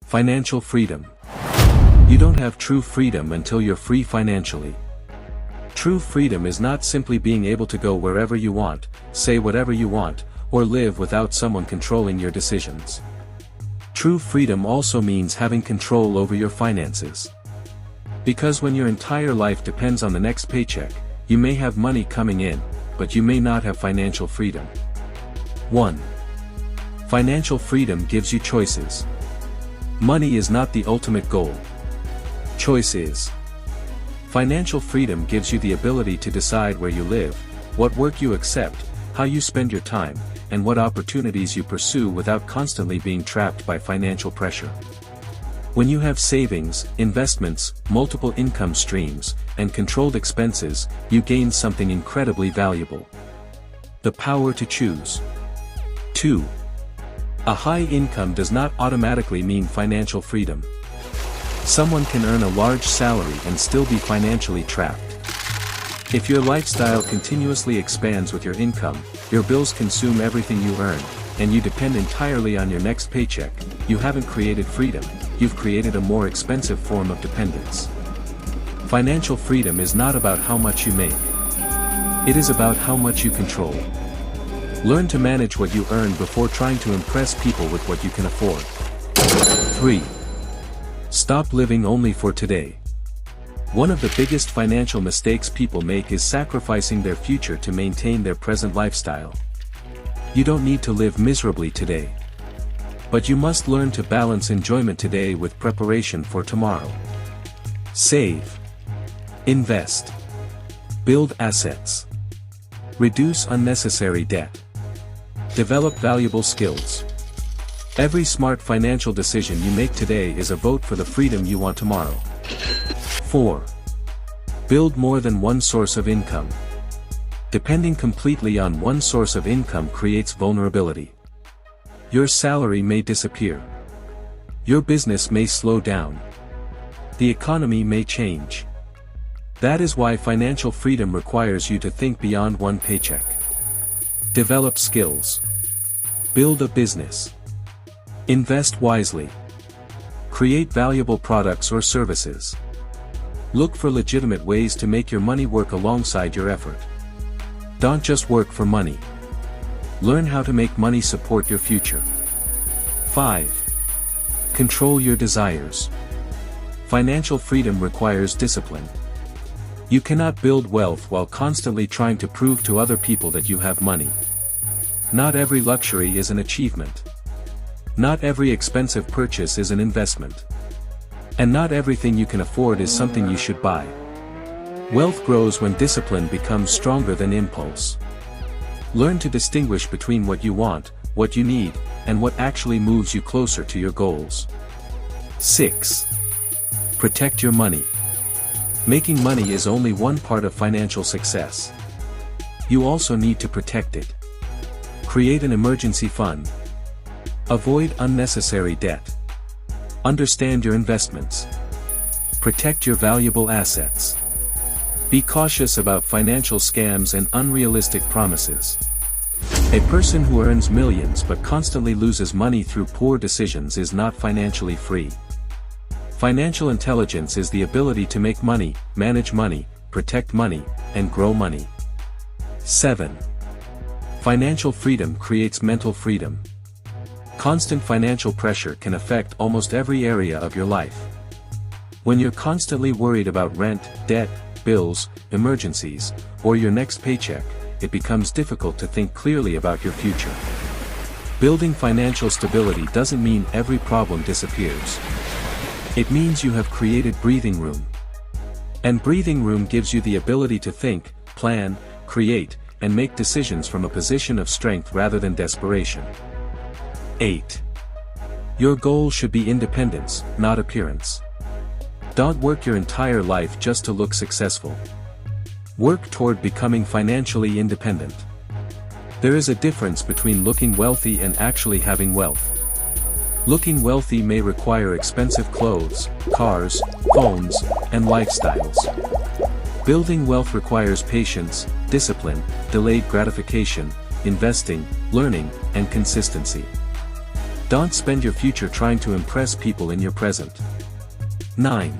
Financial freedom. You don't have true freedom until you're free financially. True freedom is not simply being able to go wherever you want, say whatever you want, or live without someone controlling your decisions. True freedom also means having control over your finances. Because when your entire life depends on the next paycheck, you may have money coming in, but you may not have financial freedom. 1. Financial freedom gives you choices. Money is not the ultimate goal. Choice is. Financial freedom gives you the ability to decide where you live, what work you accept, how you spend your time, and what opportunities you pursue without constantly being trapped by financial pressure. When you have savings, investments, multiple income streams, and controlled expenses, you gain something incredibly valuable. The power to choose. 2. A high income does not automatically mean financial freedom. Someone can earn a large salary and still be financially trapped. If your lifestyle continuously expands with your income, your bills consume everything you earn, and you depend entirely on your next paycheck, you haven't created freedom, you've created a more expensive form of dependence. Financial freedom is not about how much you make. It is about how much you control. Learn to manage what you earn before trying to impress people with what you can afford. 3. Stop living only for today. One of the biggest financial mistakes people make is sacrificing their future to maintain their present lifestyle. You don't need to live miserably today. But you must learn to balance enjoyment today with preparation for tomorrow. Save. Invest. Build assets. Reduce unnecessary debt. Develop valuable skills. Every smart financial decision you make today is a vote for the freedom you want tomorrow. 4. Build more than one source of income. Depending completely on one source of income creates vulnerability. Your salary may disappear. Your business may slow down. The economy may change. That is why financial freedom requires you to think beyond one paycheck. Develop skills. Build a business. Invest wisely. Create valuable products or services. Look for legitimate ways to make your money work alongside your effort. Don't just work for money. Learn how to make money support your future. 5. Control your desires. Financial freedom requires discipline. You cannot build wealth while constantly trying to prove to other people that you have money. Not every luxury is an achievement. Not every expensive purchase is an investment. And not everything you can afford is something you should buy. Wealth grows when discipline becomes stronger than impulse. Learn to distinguish between what you want, what you need, and what actually moves you closer to your goals. 6. Protect your money. Making money is only one part of financial success. You also need to protect it. Create an emergency fund. Avoid unnecessary debt. Understand your investments. Protect your valuable assets. Be cautious about financial scams and unrealistic promises. A person who earns millions but constantly loses money through poor decisions is not financially free. Financial intelligence is the ability to make money, manage money, protect money, and grow money. 7. Financial freedom creates mental freedom. Constant financial pressure can affect almost every area of your life. When you're constantly worried about rent, debt, bills, emergencies, or your next paycheck, it becomes difficult to think clearly about your future. Building financial stability doesn't mean every problem disappears. It means you have created breathing room. And breathing room gives you the ability to think, plan, create, and make decisions from a position of strength rather than desperation. 8. Your goal should be independence, not appearance. Don't work your entire life just to look successful. Work toward becoming financially independent. There is a difference between looking wealthy and actually having wealth. Looking wealthy may require expensive clothes, cars, phones, and lifestyles. Building wealth requires patience, discipline, delayed gratification, investing, learning, and consistency. Don't spend your future trying to impress people in your present. 9.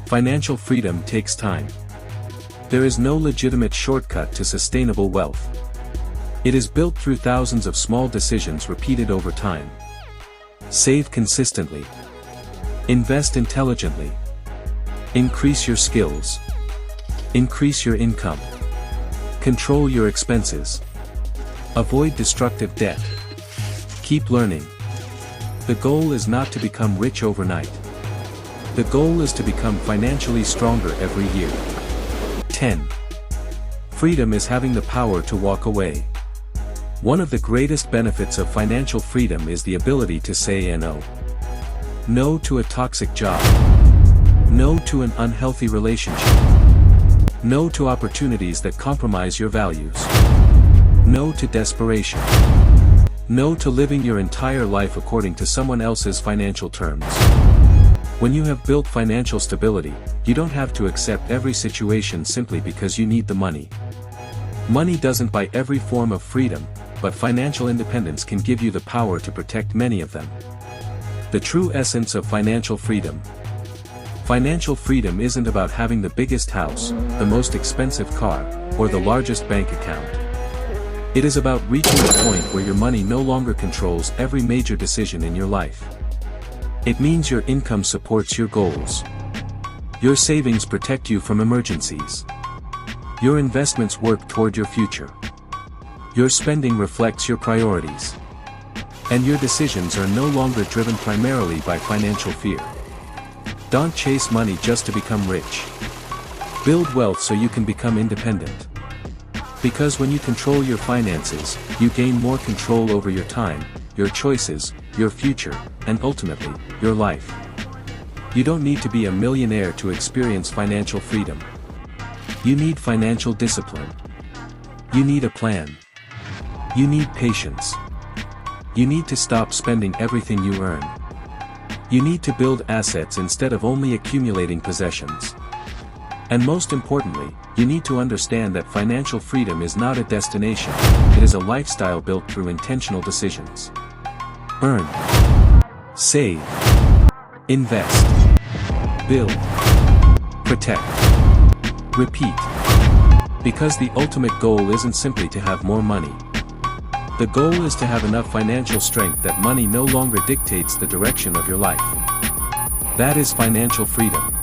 Financial freedom takes time. There is no legitimate shortcut to sustainable wealth. It is built through thousands of small decisions repeated over time. Save consistently. Invest intelligently. Increase your skills. Increase your income. Control your expenses. Avoid destructive debt. Keep learning. The goal is not to become rich overnight. The goal is to become financially stronger every year. 10. Freedom is having the power to walk away. One of the greatest benefits of financial freedom is the ability to say no. No to a toxic job. No to an unhealthy relationship. No to opportunities that compromise your values. No to desperation. No to living your entire life according to someone else's financial terms. When you have built financial stability, you don't have to accept every situation simply because you need the money. Money doesn't buy every form of freedom, but financial independence can give you the power to protect many of them. The true essence of financial freedom. Financial freedom isn't about having the biggest house, the most expensive car, or the largest bank account. It is about reaching the point where your money no longer controls every major decision in your life. It means your income supports your goals. Your savings protect you from emergencies. Your investments work toward your future. Your spending reflects your priorities. And your decisions are no longer driven primarily by financial fear. Don't chase money just to become rich. Build wealth so you can become independent. Because when you control your finances, you gain more control over your time, your choices, your future, and ultimately, your life. You don't need to be a millionaire to experience financial freedom. You need financial discipline. You need a plan. You need patience. You need to stop spending everything you earn. You need to build assets instead of only accumulating possessions. And most importantly, you need to understand that financial freedom is not a destination, it is a lifestyle built through intentional decisions. Earn. Save. Invest. Build. Protect. Repeat. Because the ultimate goal isn't simply to have more money. The goal is to have enough financial strength that money no longer dictates the direction of your life. That is financial freedom.